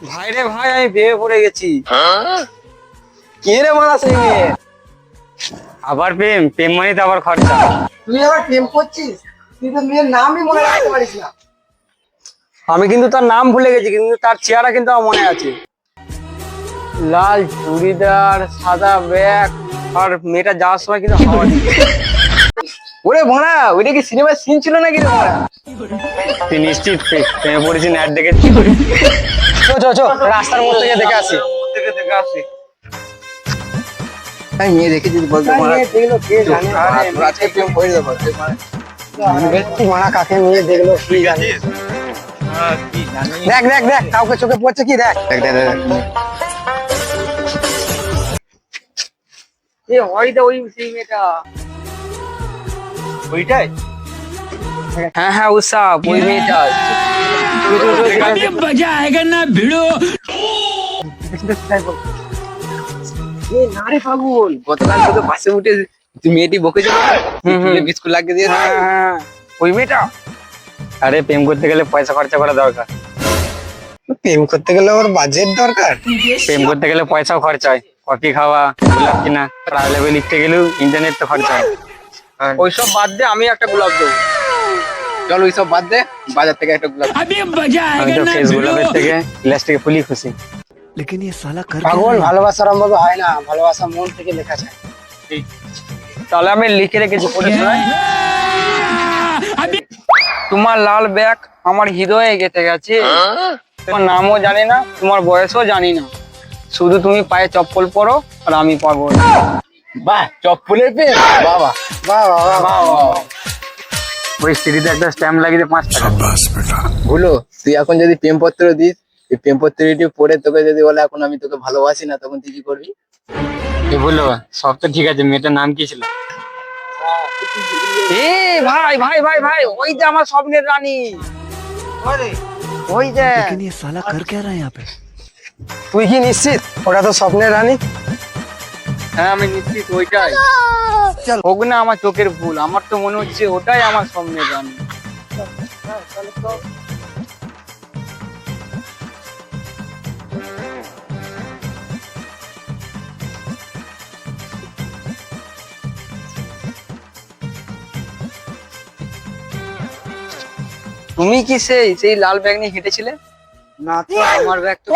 ভাই রে ভাই, আমি বিয়ে পড়ে গেছি। কে রে মারা সেই মেয়ে? আবার প্রেম? প্রেম মানে তো আবার খরচা। তুই আবার প্রেম করছিস? তুই তো মেয়ের নামই মনে রাখতে পারিস না। আমি কিন্তু তার নাম ভুলে গেছি, কিন্তু তার চেহারা কিন্তু আমার মনে আছে। লাল চুড়িদার, সাদা ব্যাগ, আর মেয়েটা যাওয়ার সময় কিন্তু হাওয়া দিচ্ছে। ওরে ভোনা, ওইটা কি সিনেমার সিন ছিল নাকি রে ভোনা? তুই নিশ্চিত প্রেমে পড়েছি? অ্যাড দেখেছি। চো রাস্তার মোড় থেকে দেখে আসি। দেখে আসি। আমি মেয়ে দেখে যদি বলতে ভোনা, দেখলো কে জানে? তোর আজকে প্রেম করে দেবো। ব্যক্তি ভোনা কাকে মেয়ে দেখলো কি জানে? দেখ দেখ দেখ, কাউকে চোখে পড়ছে কি? দেখ দেখ দেখ দেখ। এ হয়তো ওই সেই মেয়েটা। ওইটাই? হ্যাঁ হ্যাঁ, উৎসাহ ওই মেয়েটা। मजा आएगा ना भिड़ो। না রে পাগল, গতকাল তোকে পাশে উঠে তুই মেয়েটি বকেছিল না? বিস্কুট লাগিয়ে দিয়ে হ্যাঁ হ্যাঁ, ওই মেয়েটা। আরে প্রেম করতে গেলে পয়সা খরচা করা দরকার। প্রেম করতে গেলে ওর বাজেট দরকার। প্রেম করতে গেলে পয়সাও খরচা হয়। কফি খাওয়া, গোলাপ কিনা, ট্রাভেল লিখতে গেলেও ইন্টারনেট তো খরচা হয়। ওইসব বাদ দে, আমি একটা গোলাপ দেবো। চল ওইসব বাদ দে, বাজার থেকে একটা গোলাপ। अभी मजा আমি आएगा তো ना ফেস গোলাপের भिड़ो। থেকে প্লাস্টিকে ফুলি খুশি। लेकिन ये साला कर পাগল, ভালোবাসা ওরম ভাবে হয় না, ভালোবাসা মন থেকে লেখা যায়। তাহলে আমি লিখে রেখেছি, পড়ে শোনাই। তোমার লাল ব্যাগ আমার হৃদয়ে গেঁথে গেছে। তোমার নামও জানি না, তোমার বয়সও জানি না, শুধু তুমি পায়ে চপ্পল পরো আর আমি পাগল। বাহ, চপ্পলের প্রেম, বাবা বাহ বাহ বাহ। ওই সিঁড়িতে একটা স্ট্যাম্প লাগিয়ে 5 টাকা। ভুলো, তুই এখন যদি প্রেমপত্র দিস, এই প্রেমপত্রটি পড়ে তোকে যদি বলে এখন আমি তোকে ভালোবাসি না, তখন তুই কি করবি? এ বললো সব তো ঠিক আছে, মেয়েটার নাম কি ছিল? এ ভাই ভাই ভাই ভাই, ওই যে আমার স্বপ্নের রানী। ওই যে। लेकिन ये साला कर क्या रहा है यहाँ पे? তুই কি নিশ্চিত ওটা তো স্বপ্নের রানী? হ্যাঁ আমি নিশ্চিত ওইটাই। হোক না আমার চোখের ভুল, আমার তো মনে হচ্ছে ওটাই আমার স্বপ্নের রানী। তুমি কি সেই সেই লাল ব্যাগ নিয়ে হেঁটেছিলে? না তো, আমার ব্যাগ তো